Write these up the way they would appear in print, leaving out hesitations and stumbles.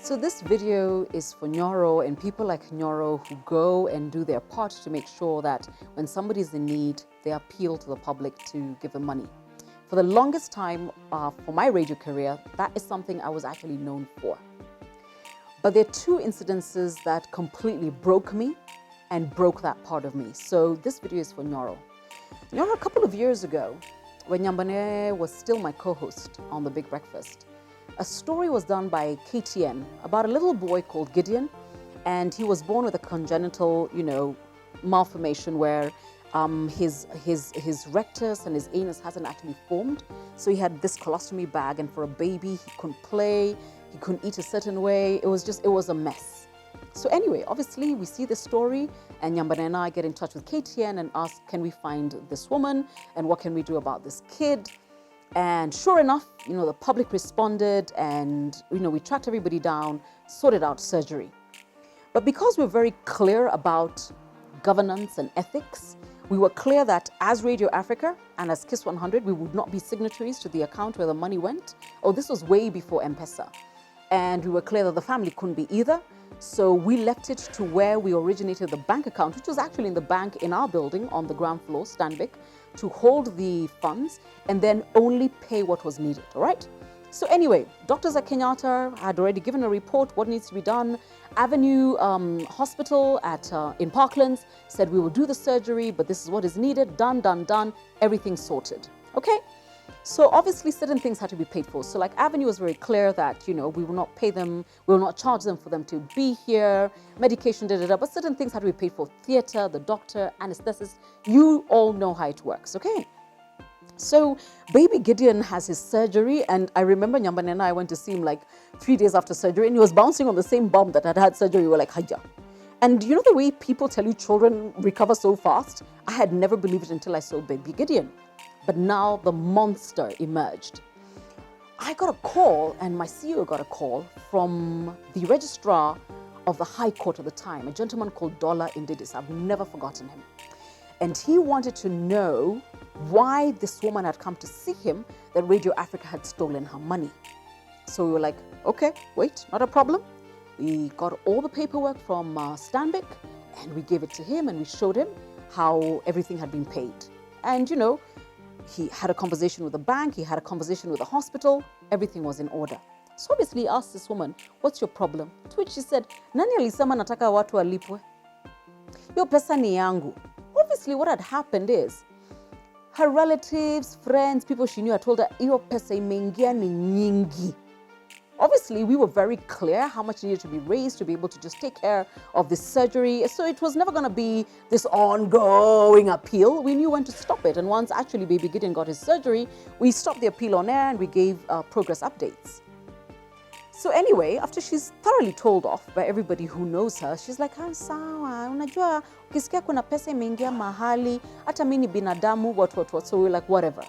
So this video is for Nyoro and people like Nyoro who go and do their part to make sure that when somebody's in need, they appeal to the public to give them money. For the longest time, for my radio career, that is something I was actually known for. But there are two incidences that completely broke me and broke that part of me. So this video is for Nyoro. Nyoro, a couple of years ago, when Nyambane was still my co-host on The Big Breakfast, a story was done by KTN about a little boy called Gideon, and he was born with a congenital, malformation where his rectus and his anus hasn't actually formed. So he had this colostomy bag, and for a baby, he couldn't play, he couldn't eat a certain way. It was a mess. So anyway, obviously we see this story, and Nyambane and I get in touch with KTN and ask, can we find this woman, and what can we do about this kid? And sure enough, the public responded, and we tracked everybody down, sorted out surgery. But because we're very clear about governance and ethics, we were clear that as Radio Africa and as KISS 100, we would not be signatories to the account where the money went. Oh, this was way before M-Pesa. And we were clear that the family couldn't be either. So we left it to where we originated the bank account, which was actually in the bank in our building on the ground floor, Stanbic, to hold the funds and then only pay what was needed, all right? So anyway, doctors at Kenyatta had already given a report, what needs to be done. Avenue Hospital in Parklands said we will do the surgery, but this is what is needed, done, everything sorted, okay? So obviously certain things had to be paid for. So like Avenue was very clear that, we will not pay them, we will not charge them for them to be here, medication, but certain things had to be paid for. Theater, the doctor, anesthetist, you all know how it works, okay? So baby Gideon has his surgery, and I remember Nyambane and I went to see him like 3 days after surgery, and he was bouncing on the same bum that had surgery. We were like, hiya. And the way people tell you children recover so fast? I had never believed it until I saw baby Gideon. But now the monster emerged. I got a call, and my CEO got a call from the registrar of the High Court at the time, a gentleman called Dola Indidis. I've never forgotten him. And he wanted to know why this woman had come to see him, that Radio Africa had stolen her money. So we were like, okay, wait, not a problem. We got all the paperwork from Stanbic, and we gave it to him, and we showed him how everything had been paid. And he had a conversation with the bank, he had a conversation with the hospital, everything was in order. So obviously he asked this woman, what's your problem? To which she said, nani alisema nataka watu walipwe? Yo pesa ni yangu. Obviously what had happened is, her relatives, friends, people she knew had told her, iyo pesa imeingia ni nyingi. Obviously, we were very clear how much needed to be raised to be able to just take care of this surgery. So it was never going to be this ongoing appeal. We knew when to stop it. And once actually baby Gideon got his surgery, we stopped the appeal on air and we gave progress updates. So anyway, after she's thoroughly told off by everybody who knows her, she's like, sawa, unajua, ukisikia kuna pesa imeingia mahali, hata mimi ni binadamu, what. So we're like, whatever.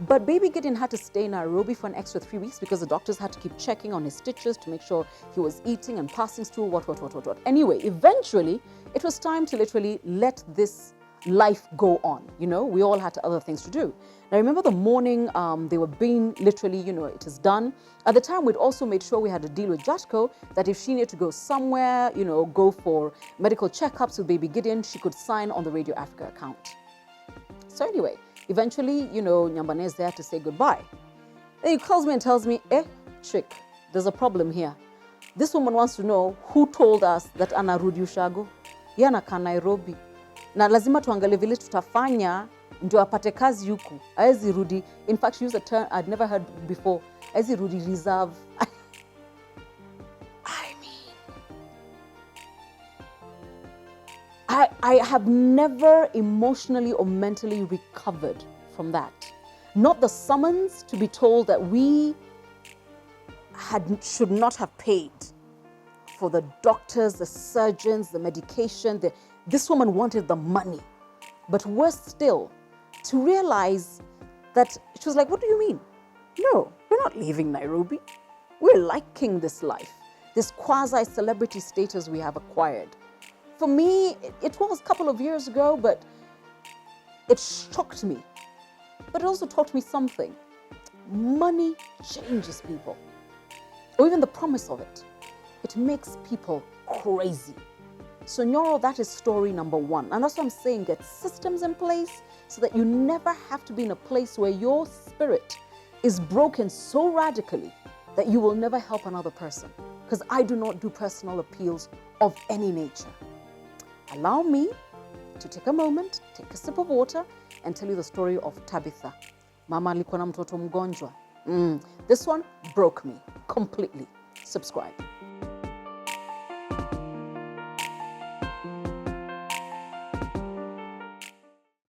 But baby Gideon had to stay in Nairobi for an extra 3 weeks because the doctors had to keep checking on his stitches to make sure he was eating and passing stool, what. Anyway, eventually, it was time to literally let this life go on. We all had other things to do. Now, remember the morning they were being literally, it is done. At the time, we'd also made sure we had a deal with Jatco that if she needed to go somewhere, go for medical checkups with baby Gideon, she could sign on the Radio Africa account. So anyway, eventually, Nyambane is there to say goodbye. Then he calls me and tells me, chick, there's a problem here. This woman wants to know who told us that anarudi ushago. Yeye anakaa Nairobi. Na lazima tuangalie vile tutafanya ndio apate kazi huku. Haezi rudi. In fact, she used a term I'd never heard before. Haezi rudi reserve. I have never emotionally or mentally recovered from that. Not the summons to be told that we should not have paid for the doctors, the surgeons, the medication. This woman wanted the money. But worse still, to realize that she was like, what do you mean? No, we're not leaving Nairobi. We're liking this life, this quasi-celebrity status we have acquired. For me, it was a couple of years ago, but it shocked me. But it also taught me something. Money changes people, or even the promise of it. it makes people crazy. So Nyoro, that is story number one. And that's what I'm saying, get systems in place so that you never have to be in a place where your spirit is broken so radically that you will never help another person. Because I do not do personal appeals of any nature. Allow me to take a moment, take a sip of water, and tell you the story of Tabitha. Mama alikuwa na mtoto mgonjwa. This one broke me completely. Subscribe.